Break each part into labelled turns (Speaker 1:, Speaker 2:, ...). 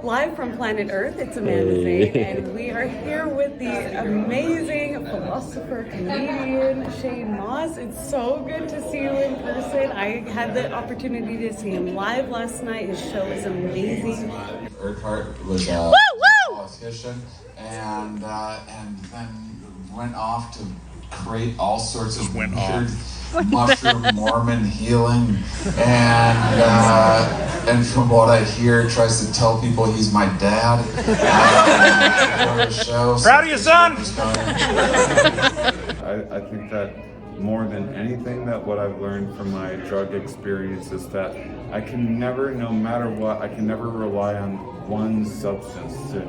Speaker 1: Live from planet Earth, it's Amandha Zhane, and we are here with the amazing philosopher, comedian, Zhane Mauss. It's so good to see you in person. I had the opportunity to see him live last night. His show is amazing.
Speaker 2: Urquhart was a politician, and then went off to create all sorts of weird mushroom Mormon healing, and from what I hear, tries to tell people he's my dad.
Speaker 3: Proud of you, son.
Speaker 4: I think that more than anything, that what I've learned from my drug experience is that I can never, no matter what, I can never rely on one substance to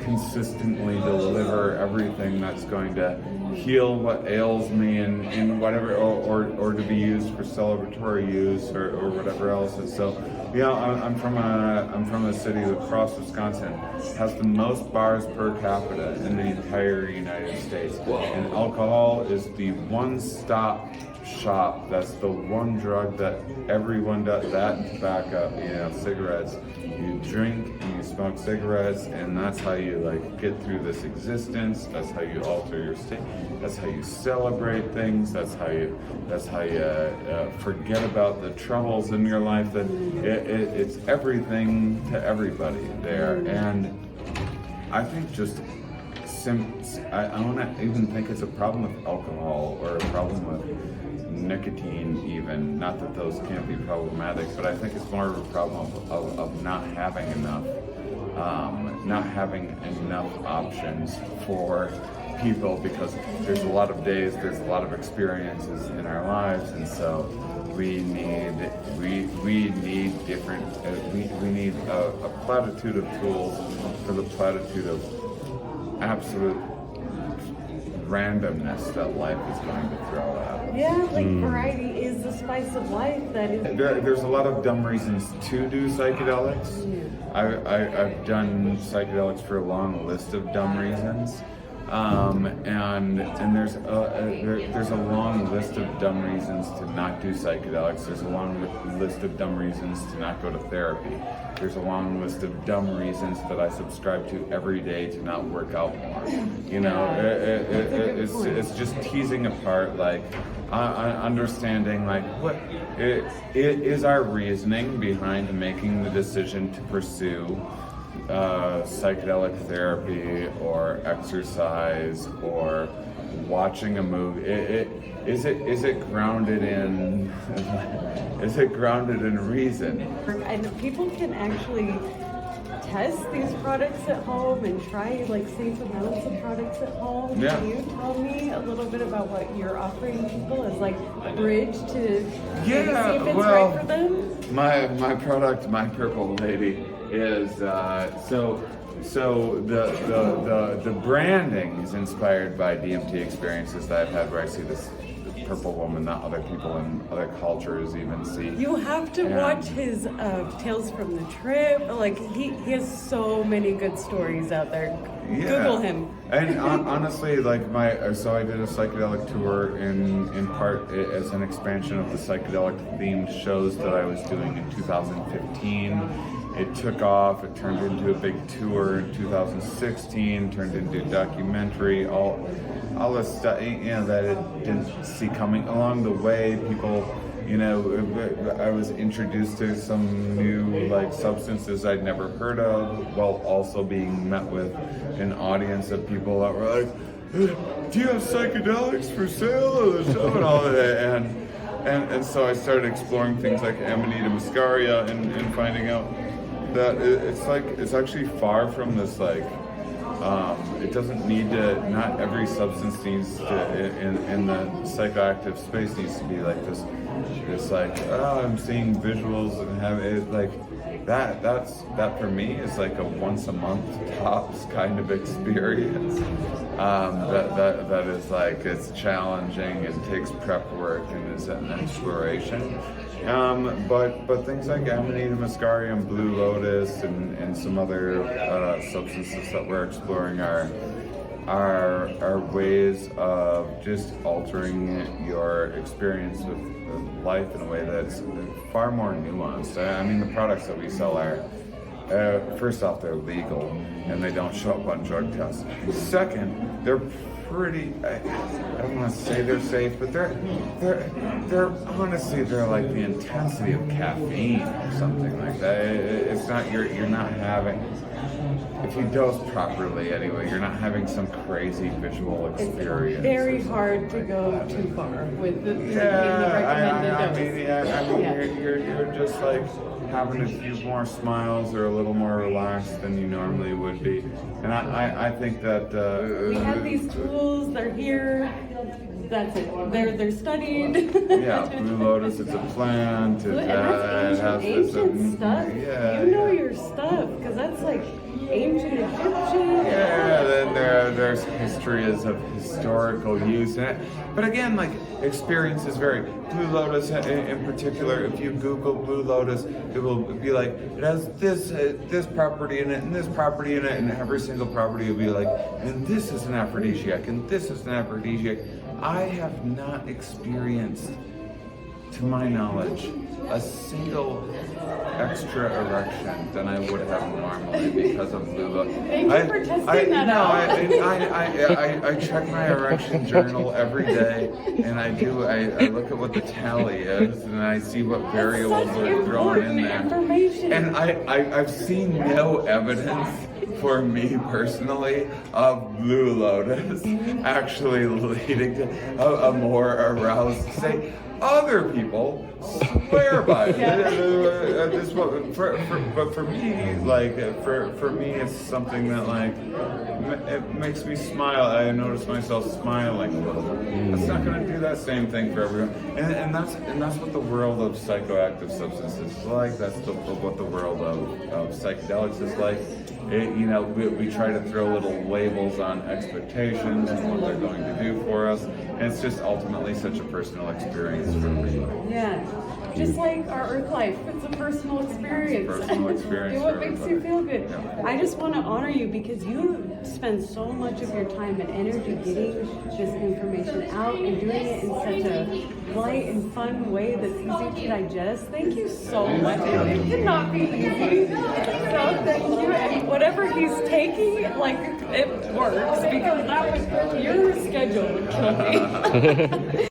Speaker 4: consistently deliver everything that's going to heal what ails me in whatever, or to be used for celebratory use or whatever else. And so, you know, I'm from a city, La Crosse, Wisconsin, has the most bars per capita in the entire United States. And alcohol is the one-stop shop. That's the one drug that everyone does. That and tobacco, you know, cigarettes. You drink and you smoke cigarettes, and that's how you like get through this existence. That's how you alter your state. That's how you celebrate things. That's how you forget about the troubles in your life. That it's everything to everybody there. And I think just I don't even think it's a problem with alcohol or a problem with nicotine even. Not that those can't be problematic, but I think it's more of a problem of not having enough options for people, because there's a lot of days, there's a lot of experiences in our lives, and so we need different we need a platitude of tools for the platitude of absolute randomness that life is going to throw at.
Speaker 1: Yeah, like variety is the spice of life. That is.
Speaker 4: There's a lot of dumb reasons to do psychedelics. Yeah. I've done psychedelics for a long list of dumb reasons. And there's a long list of dumb reasons to not do psychedelics. There's a long list of dumb reasons to not go to therapy. There's a long list of dumb reasons that I subscribe to every day to not work out more. You know, it's just teasing apart, like understanding, like what it is our reasoning behind making the decision to pursue psychedelic therapy or exercise or watching a movie. Is it grounded in reason?
Speaker 1: And people can actually test these products at home and try like safe amounts of products at home.
Speaker 4: Yeah.
Speaker 1: Can you tell me a little bit about what you're offering people as like a bridge to see if it's right for them?
Speaker 4: My product, my Purple Lady, is so the branding is inspired by DMT experiences that I've had, where I see this purple woman that other people in other cultures even see.
Speaker 1: You have to watch his Tales from the Trip. Like he has so many good stories out there.
Speaker 4: Yeah.
Speaker 1: Google him.
Speaker 4: And honestly, like so I did a psychedelic tour in part as an expansion of the psychedelic themed shows that I was doing in 2015. It took off, it turned into a big tour in 2016, turned into a documentary, all the stuff, you know, that it didn't see coming. Along the way, people, you know, I was introduced to some new like substances I'd never heard of, while also being met with an audience of people that were like, do you have psychedelics for sale at the show and all of that? And so I started exploring things like Amanita muscaria and finding out that it's actually far from this like it doesn't need to, not every substance needs to in the psychoactive space needs to be like this like, oh, I'm seeing visuals and have it like that for me is like a once a month tops kind of experience. That is like, it's challenging and takes prep work and is an exploration. But things like Amanita muscaria and Blue Lotus and some other substances that we're exploring are ways of just altering your experience with life in a way that's far more nuanced. I mean, the products that we sell are first off, they're legal and they don't show up on drug tests. Second, they're pretty, I don't want to say they're safe, but they're honestly, they're like the intensity of caffeine or something like that. It's not, you're not having, if you dose properly anyway, you're not having some crazy visual experience.
Speaker 1: It's very hard to go too far with the recommended dose.
Speaker 4: You're just like having a few more smiles or a little more relaxed than you normally would be. And I think that
Speaker 1: we have these tools, they're here. That's it. They're studied.
Speaker 4: Yeah, Blue Lotus, it's a plant.
Speaker 1: And that's ancient stuff.
Speaker 4: Yeah,
Speaker 1: you know your stuff, because that's like ancient Egyptian.
Speaker 4: Yeah, then there's histories of historical use in it. But again, like, experiences vary. Blue Lotus in particular, if you Google Blue Lotus, it will be like, it has this property in it, and this property in it, and every single property will be like, and this is an aphrodisiac, and this is an aphrodisiac. I have not experienced, to my knowledge, a single extra erection than I would have normally because of Blue Lotus.
Speaker 1: Thank you for testing that out.
Speaker 4: I check my erection journal every day, and I look at what the tally is, and I see what variables are thrown in there. And I've seen no evidence for me personally of Blue Lotus actually leading to a more aroused state. Other people swear by it. But for me, like for me, it's something that like it makes me smile. I notice myself smiling a little bit. It's not going to do that same thing for everyone, and that's what the world of psychoactive substances is like. That's what the world of psychedelics is like. We try to throw little labels on expectations and what they're going to do for us, and it's just ultimately such a personal experience for everybody.
Speaker 1: Yeah, just like our Earth life, it's a personal experience.
Speaker 4: It's a personal experience.
Speaker 1: Do what makes you feel good.
Speaker 4: Yeah.
Speaker 1: I just want to honor you because you spend so much of your time and energy getting this information out and doing it in such a light and fun way that's easy to digest. Thank you so much. It cannot be easy. So thank you. And whatever he's taking, like, it works because that was your schedule would kill me.